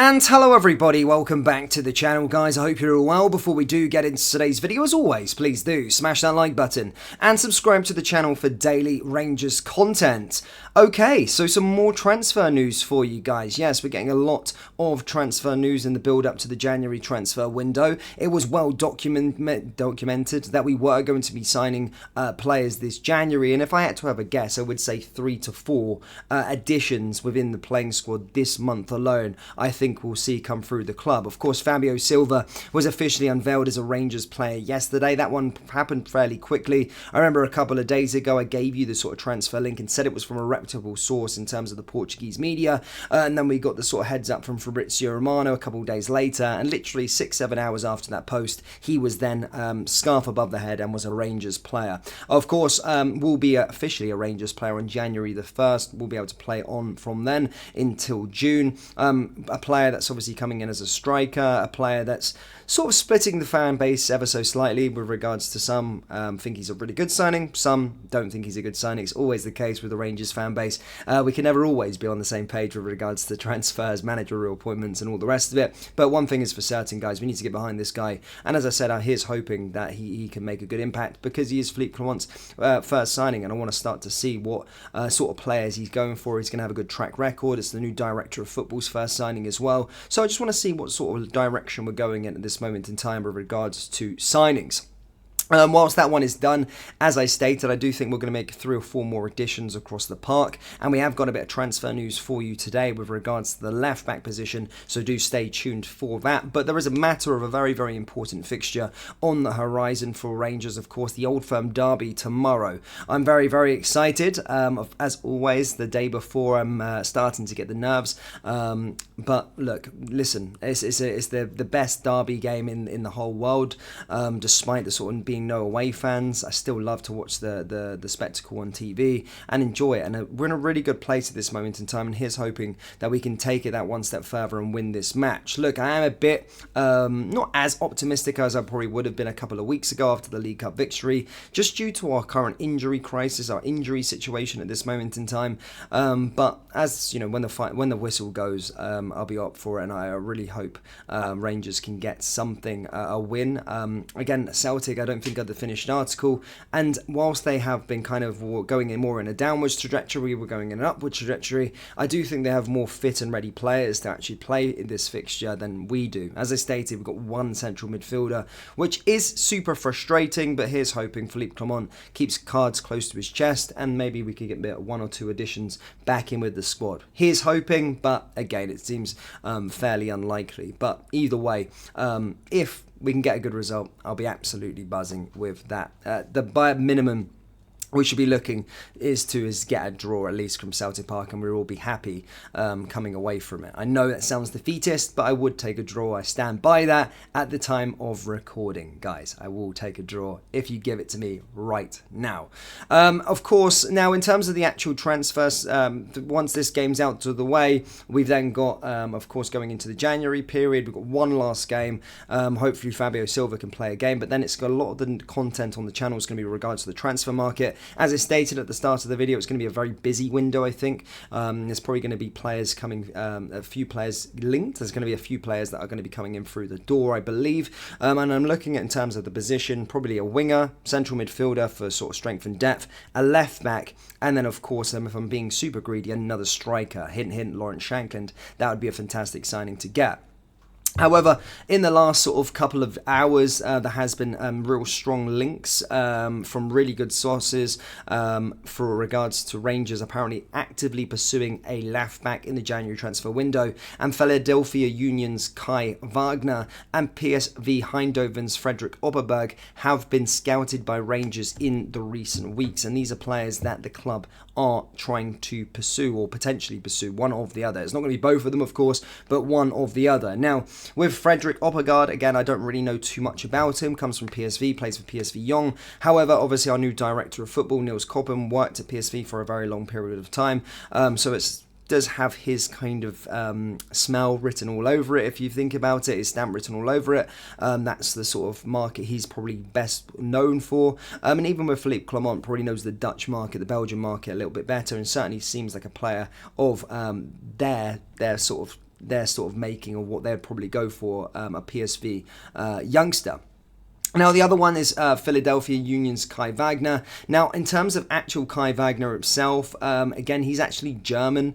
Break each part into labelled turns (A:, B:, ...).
A: And hello everybody, welcome back to the channel guys, I hope you're all well. Before we do get into today's video, as always, please do smash that like button and subscribe to the channel for daily Rangers content. Okay, so some more transfer news for you guys. Yes, we're getting a lot of transfer news in the build up to the January transfer window. It was well documented that we were going to be signing players this January, and if I had to have a guess, I would say 3 to 4 additions within the playing squad this month alone, I think we'll see come through the club. Of course, Fabio Silva was officially unveiled as a Rangers player yesterday. That one happened fairly quickly. I remember a couple of days ago I gave you the sort of transfer link and said it was from a reputable source in terms of the Portuguese media, and then we got the sort of heads up from Fabrizio Romano a couple of days later, and literally 6-7 hours after that post he was then scarf above the head and was a Rangers player. Of course, will be officially a Rangers player on January the 1st. We'll be able to play on from then until June. A player that's obviously coming in as a striker, a player that's sort of splitting the fan base ever so slightly with regards to some think he's a really good signing, some don't think he's a good signing. It's always the case with the Rangers fan base. We can never always be on the same page with regards to transfers, managerial appointments and all the rest of it, but one thing is for certain guys, we need to get behind this guy, and as I said, here's hoping that he can make a good impact because he is Philippe Clement's first signing, and I want to start to see what sort of players he's going for. He's going to have a good track record. It's the new director of football's first signing as well, so I just want to see what sort of direction we're going in at this moment in time with regards to signings. Whilst that one is done, as I stated, I do think we're going to make 3 or 4 more additions across the park, and we have got a bit of transfer news for you today with regards to the left back position, so do stay tuned for that. But there is a matter of a very, very important fixture on the horizon for Rangers, of course, the Old Firm derby tomorrow. I'm very, very excited, as always, the day before I'm starting to get the nerves, but look, listen, it's the best derby game in the whole world, despite the sort of being no away fans. I still love to watch the spectacle on TV and enjoy it, and we're in a really good place at this moment in time, and here's hoping that we can take it that one step further and win this match. Look, I am a bit not as optimistic as I probably would have been a couple of weeks ago after the League Cup victory, just due to our current injury crisis, our injury situation at this moment in time, but as you know, when the whistle goes, I'll be up for it, and I really hope Rangers can get something, a win. Again, Celtic, I don't think are the finished article, and whilst they have been kind of going in more in a downwards trajectory, we're going in an upward trajectory. I do think they have more fit and ready players to actually play in this fixture than we do. As I stated, we've got one central midfielder, which is super frustrating, but here's hoping Philippe Clement keeps cards close to his chest, and maybe we could get 1 or 2 additions back in with the squad. Here's hoping, but again, it seems fairly unlikely. But either way, if we can get a good result, I'll be absolutely buzzing with that. The bare minimum we should be looking is get a draw at least from Celtic Park, and we'll all be happy coming away from it. I know that sounds defeatist, but I would take a draw. I stand by that at the time of recording, guys. I will take a draw if you give it to me right now. Of course, now in terms of the actual transfers, once this game's out of the way, we've then got, of course, going into the January period, we've got one last game. Hopefully Fabio Silva can play a game, but then it's got a lot of the content on the channel is going to be with regards to the transfer market. As I stated at the start of the video, it's going to be a very busy window, I think. There's probably going to be players coming, a few players linked. There's going to be a few players that are going to be coming in through the door, I believe. And I'm looking at, in terms of the position, probably a winger, central midfielder for sort of strength and depth, a left back, and then, of course, if I'm being super greedy, another striker. Hint, hint, Lawrence Shankland. That would be a fantastic signing to get. However, in the last sort of couple of hours, there has been real strong links from really good sources for regards to Rangers apparently actively pursuing a left back in the January transfer window, and Philadelphia Union's Kai Vagner and PSV Eindhoven's Frederick Oberberg have been scouted by Rangers in the recent weeks, and these are players that the club are trying to pursue or potentially pursue, one of the other. It's not going to be both of them, of course, but one of the other. Now, with Frederick Oberberg, again, I don't really know too much about him. Comes from PSV, plays for PSV Young. However, obviously, our new director of football, Niels Cobham, worked at PSV for a very long period of time. So it's does have his kind of smell written all over it, if you think about it, his stamp written all over it. That's the sort of market he's probably best known for. And even with Philippe Clement, probably knows the Dutch market, the Belgian market a little bit better, and certainly seems like a player of their sort of they're sort of making, or what they'd probably go for, a PSV youngster. Now, the other one is Philadelphia Union's Kai Vagner. Now, in terms of actual Kai Vagner himself, again, he's actually German.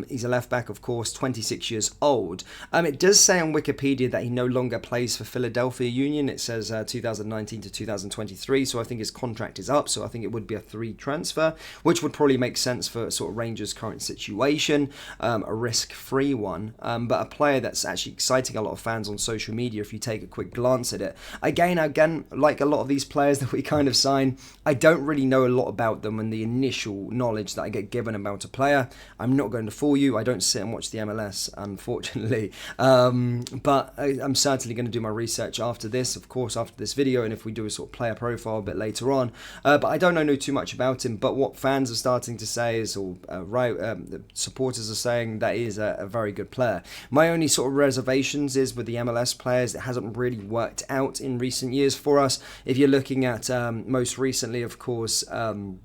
A: He's a left-back, of course, 26 years old. It does say on Wikipedia that he no longer plays for Philadelphia Union. It says 2019 to 2023, so I think his contract is up, so I think it would be a 3 transfer, which would probably make sense for sort of Rangers' current situation, a risk-free one, but a player that's actually exciting a lot of fans on social media if you take a quick glance at it. Again, like a lot of these players that we kind of sign, I don't really know a lot about them and the initial knowledge that I get given about a player. I'm not going to fool you. I don't sit and watch the MLS, unfortunately. But I'm certainly going to do my research after this, of course, after this video, and if we do a sort of player profile a bit later on. But I don't know too much about him. But what fans are starting to say is, or the supporters are saying, that he is a very good player. My only sort of reservations is with the MLS players, it hasn't really worked out in recent years for us. If you're looking at most recently, of course, the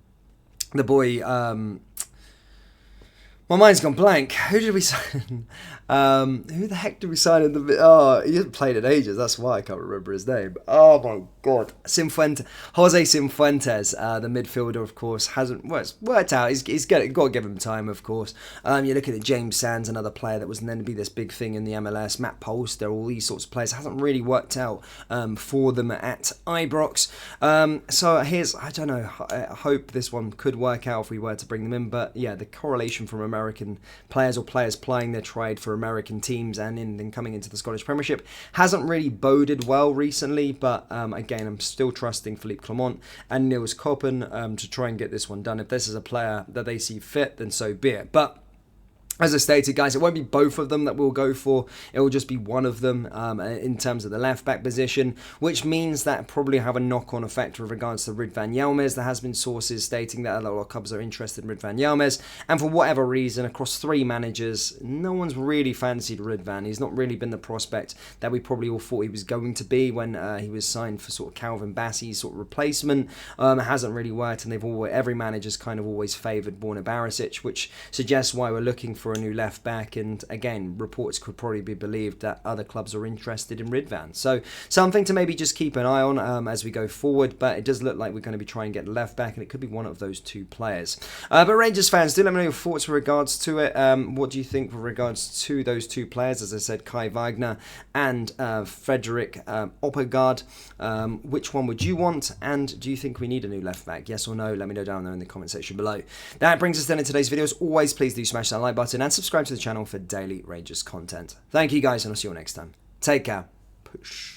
A: boy, my mind's gone blank. Who did we sign? Who the heck did we sign in the... Oh, he hasn't played in ages. That's why I can't remember his name. Oh, my God. Jose Cifuentes, the midfielder, of course, hasn't... Well, it's worked out. He's got to give him time, of course. You're looking at James Sands, another player that was then to be this big thing in the MLS. Matt Polster, all these sorts of players. Hasn't really worked out for them at Ibrox. So here's... I don't know. I hope this one could work out if we were to bring them in. But, yeah, the correlation from American players, or players playing their trade for American teams and then coming into the Scottish Premiership, hasn't really boded well recently, but again, I'm still trusting Philippe Clement and Niels Koppen to try and get this one done. If this is a player that they see fit, then so be it. But as I stated, guys, it won't be both of them that we'll go for. It will just be one of them in terms of the left-back position, which means that probably have a knock-on effect with regards to Ridvan Yilmaz. There has been sources stating that a lot of clubs are interested in Ridvan Yilmaz, and for whatever reason, across 3 managers, no one's really fancied Ridvan. He's not really been the prospect that we probably all thought he was going to be when he was signed for sort of Calvin Bassey's sort of replacement. It hasn't really worked, and every manager's kind of always favoured Borna Barisic, which suggests why we're looking for a new left back. And again, reports could probably be believed that other clubs are interested in Ridvan, so something to maybe just keep an eye on as we go forward. But it does look like we're going to be trying to get left back, and it could be one of those 2 players. But Rangers fans, do let me know your thoughts with regards to it. What do you think with regards to those 2 players? As I said, Kai Vagner and Frederick Oberberg. Which one would you want, and do you think we need a new left back? Yes or no? Let me know down there in the comment section below. That brings us then in today's video. As always, please do smash that like button and subscribe to the channel for daily Rangers content. Thank you guys, and I'll see you all next time. Take care. Push.